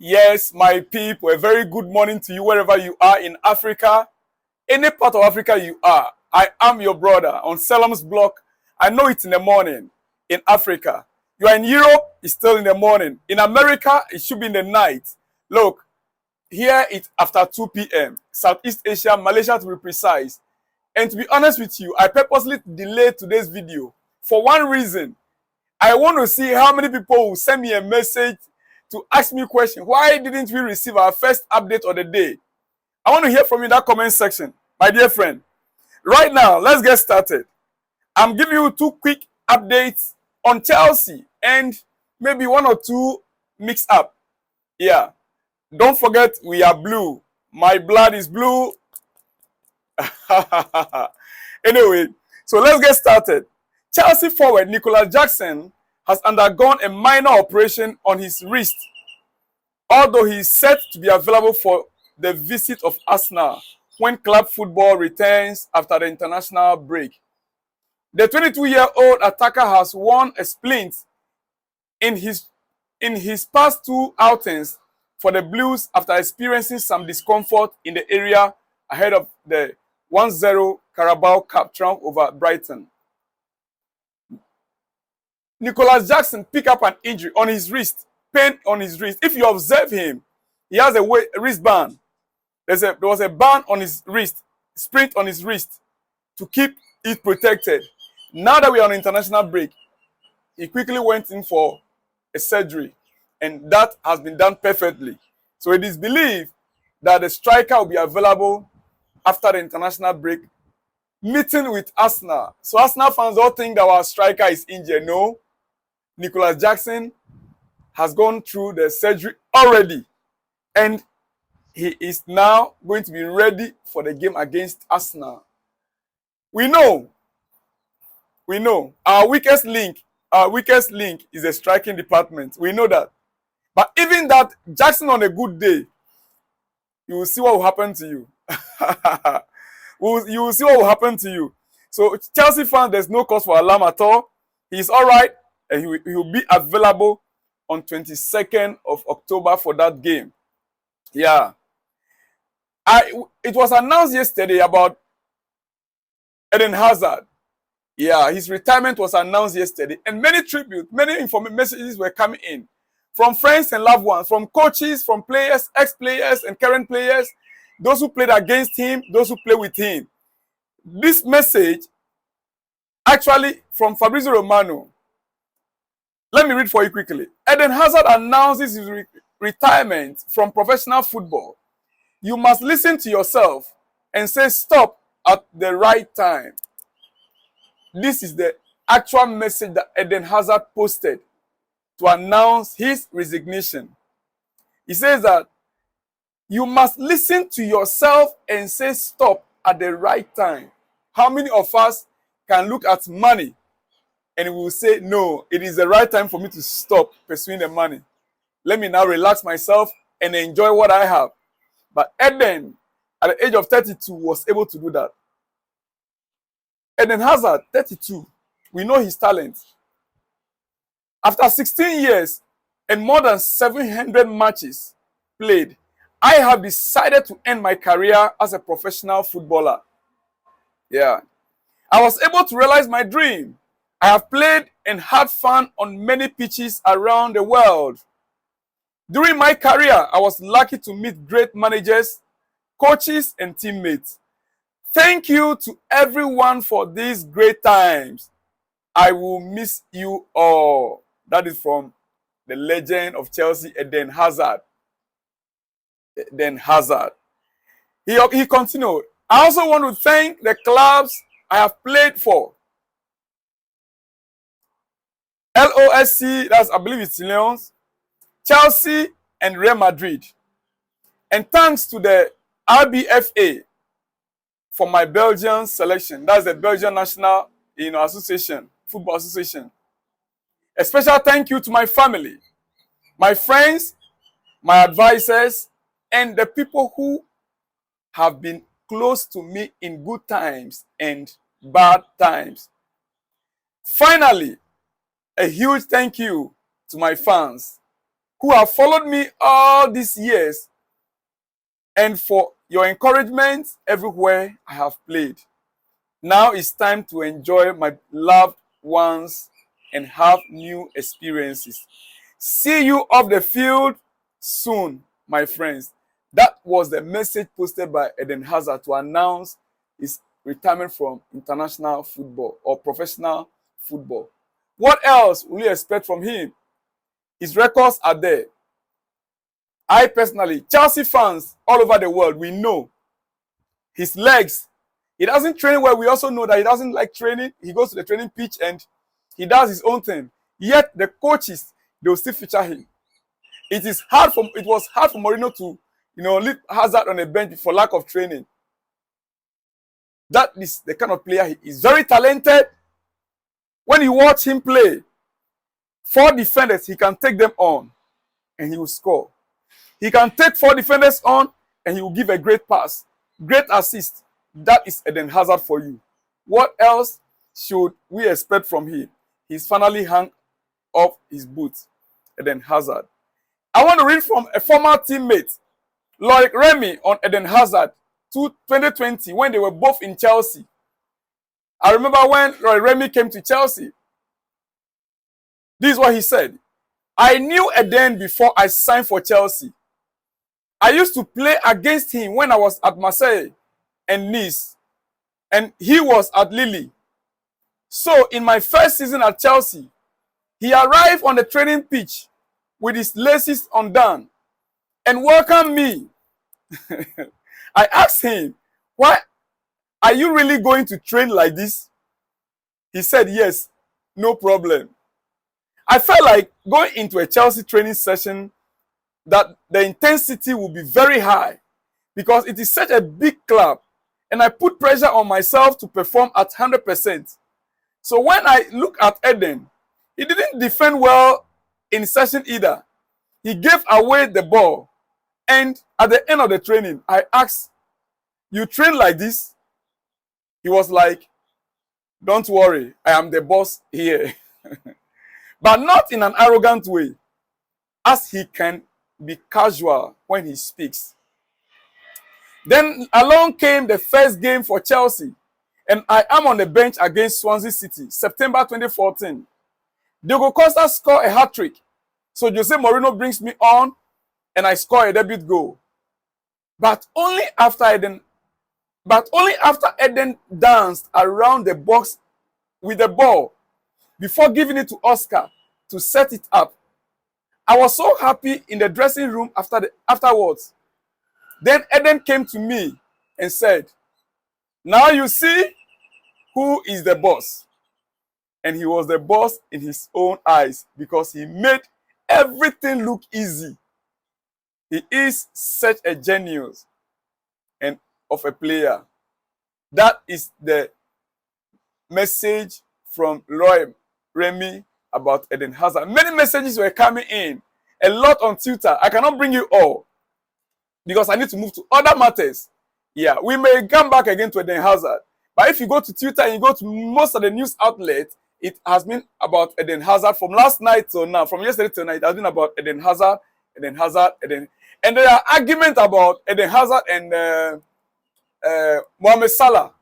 Yes, my people, a very good morning to you wherever you are in Africa, any part of Africa you are. I am your brother on Salem's block. I know it's in the morning in Africa. You are in Europe, it's still in the morning. In America, it should be in the night. Look, here it's after 2 p.m. Southeast Asia, Malaysia to be precise. And to be honest with you, I purposely delayed today's video for one reason. I want to see how many people will send me a message to ask me a question. Why didn't we receive our first update of the day? I want to hear from you in that comment section, my dear friend. Right now, let's get started. I'm giving you two quick updates on Chelsea and maybe one or two mix up. Yeah. Don't forget, we are blue. My blood is blue. Anyway, so let's get started. Chelsea forward Nicolas Jackson has undergone a minor operation on his wrist, although he is set to be available for the visit of Arsenal when club football returns after the international break. The 22-year-old attacker has worn a splint in his past two outings for the Blues after experiencing some discomfort in the area ahead of the 1-0 Carabao Cup triumph over Brighton. Nicolas Jackson picked up an injury on his wrist, pain on his wrist. If you observe him, he has a wristband. There was a band on his wrist, splint on his wrist to keep it protected. Now that we are on international break, he quickly went in for a surgery, and that has been done perfectly. So it is believed that the striker will be available after the international break, meeting with Arsenal. So Arsenal fans don't think that our striker is injured. No. Nicolas Jackson has gone through the surgery already, and he is now going to be ready for the game against Arsenal. We know our weakest link is the striking department. We know that. But even that, Jackson on a good day, you will see what will happen to you. You will see what will happen to you. So Chelsea fans, there's no cause for alarm at all. He's all right, and he will be available on 22nd of October for that game. Yeah. It was announced yesterday about Eden Hazard. Yeah, his retirement was announced yesterday, and many information messages were coming in from friends and loved ones, from coaches, from players, ex-players and current players, those who played against him, those who play with him. This message, actually from Fabrizio Romano. Let me read for you quickly. Eden Hazard announces his retirement from professional football. You must listen to yourself and say stop at the right time. This is the actual message that Eden Hazard posted to announce his resignation. He says that you must listen to yourself and say stop at the right time. How many of us can look at money and we will say, no, it is the right time for me to stop pursuing the money. Let me now relax myself and enjoy what I have. But Eden, at the age of 32, was able to do that. Eden Hazard, 32, we know his talent. After 16 years and more than 700 matches played, I have decided to end my career as a professional footballer. Yeah. I was able to realize my dream. I have played and had fun on many pitches around the world. During my career, I was lucky to meet great managers, coaches, and teammates. Thank you to everyone for these great times. I will miss you all. That is from the legend of Chelsea, Eden Hazard. Eden Hazard. He continued. I also want to thank the clubs I have played for. LOSC, that's I believe it's Lions, Chelsea, and Real Madrid. And thanks to the RBFA for my Belgian selection. That's the Belgian National Association, Football Association. A special thank you to my family, my friends, my advisors, and the people who have been close to me in good times and bad times. Finally, a huge thank you to my fans who have followed me all these years, and for your encouragement everywhere I have played. Now it's time to enjoy my loved ones and have new experiences. See you off the field soon, my friends. That was the message posted by Eden Hazard to announce his retirement from international football or professional football. What else will you expect from him? His records are there. I personally, Chelsea fans all over the world, we know his legs. He doesn't train well. We also know that he doesn't like training. He goes to the training pitch and he does his own thing. Yet the coaches, they will still feature him. It was hard for Mourinho to, leave Hazard on the bench for lack of training. That is the kind of player he is. Very talented. When you watch him play, 4 defenders, he can take them on and he will score. He can take 4 defenders on and he will give a great pass, great assist. That is Eden Hazard for you. What else should we expect from him? He's finally hung off his boots, Eden Hazard. I want to read from a former teammate, like Remy, on Eden Hazard, 2020, when they were both in Chelsea. I remember when Remy came to Chelsea. This is what he said. I knew Eden before I signed for Chelsea. I used to play against him when I was at Marseille and Nice, and he was at Lille. So in my first season at Chelsea, he arrived on the training pitch with his laces undone and welcomed me. I asked him, why are you really going to train like this? He said, yes, no problem. I felt like going into a Chelsea training session that the intensity will be very high because it is such a big club and I put pressure on myself to perform at 100%. So when I look at Eden, he didn't defend well in session either. He gave away the ball. And at the end of the training, I asked, you train like this? He was like, don't worry, I am the boss here. But not in an arrogant way, as he can be casual when he speaks. Then along came the first game for Chelsea, and I am on the bench against Swansea City, September 2014. Diego Costa scored a hat-trick, so Jose Mourinho brings me on, and I score a debut goal. But only after Eden danced around the box with the ball before giving it to Oscar to set it up. I was so happy in the dressing room afterwards. Then Eden came to me and said, now you see who is the boss. And he was the boss in his own eyes because he made everything look easy. He is such a genius and of a player. That is the message from Remy about Eden Hazard. Many messages were coming in, a lot on Twitter. I cannot bring you all because I need to move to other matters. Yeah, we may come back again to Eden Hazard. But if you go to Twitter and you go to most of the news outlets, it has been about Eden Hazard from last night till now. From yesterday till now, it has been about Eden Hazard. And there are arguments about Eden Hazard and Mohamed Salah.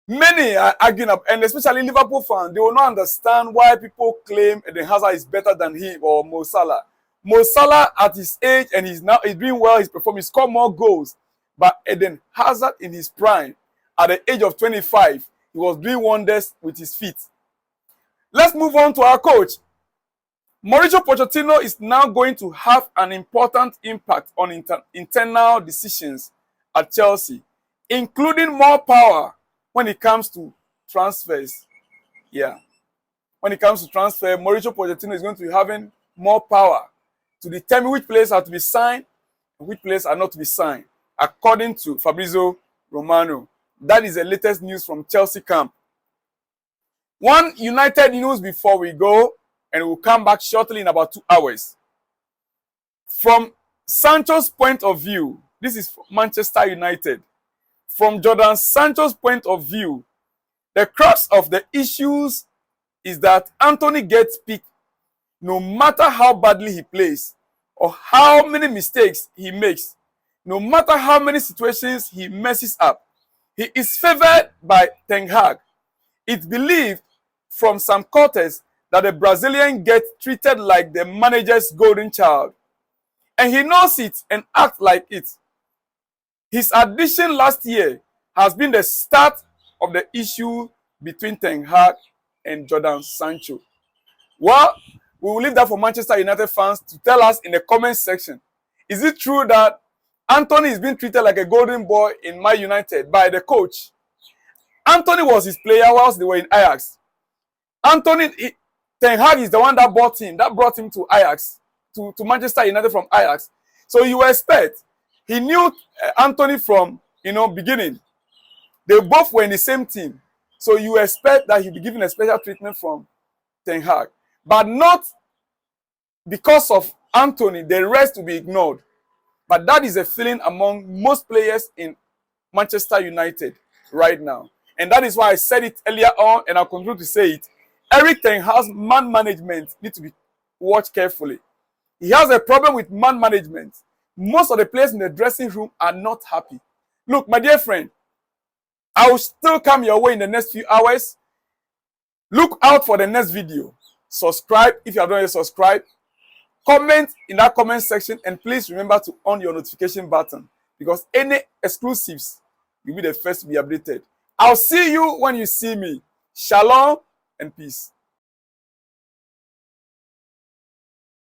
Many are arguing, and especially Liverpool fans, they will not understand why people claim Eden Hazard is better than him or Mo Salah. Mo Salah at his age, and he's doing well, he's performing, he scored more goals. But Eden Hazard in his prime, at the age of 25, he was doing wonders with his feet. Let's move on to our coach. Mauricio Pochettino is now going to have an important impact on internal decisions at Chelsea, including more power when it comes to transfers. Yeah. When it comes to transfer, Mauricio Pochettino is going to be having more power to determine which players are to be signed and which players are not to be signed, according to Fabrizio Romano. That is the latest news from Chelsea camp. One United news before we go, and we'll come back shortly in about 2 hours. From Sancho's point of view, this is Manchester United. From Jordan Sancho's point of view, the crux of the issues is that Anthony gets picked no matter how badly he plays or how many mistakes he makes, no matter how many situations he messes up, he is favored by Ten Hag. It's believed from some quarters that the Brazilian gets treated like the manager's golden child. And he knows it and acts like it. His addition last year has been the start of the issue between Ten Hag and Jordan Sancho. Well, we will leave that for Manchester United fans to tell us in the comment section. Is it true that Anthony is being treated like a golden boy in Man United by the coach? Anthony was his player whilst they were in Ajax. Ten Hag is the one that brought him to Ajax, to Manchester United from Ajax. So you expect, he knew Anthony from, beginning. They both were in the same team. So you expect that he'll be given a special treatment from Ten Hag. But not because of Anthony, the rest will be ignored. But that is a feeling among most players in Manchester United right now. And that is why I said it earlier on, and I'll continue to say it. Eric Ten Hag's man management needs to be watched carefully. He has a problem with man management. Most of the players in the dressing room are not happy. Look, my dear friend, I will still come your way in the next few hours. Look out for the next video. Subscribe if you have not yet subscribed. Comment in that comment section, and please remember to on your notification button, because any exclusives, you'll be the first to be updated. I'll see you when you see me. Shalom and peace.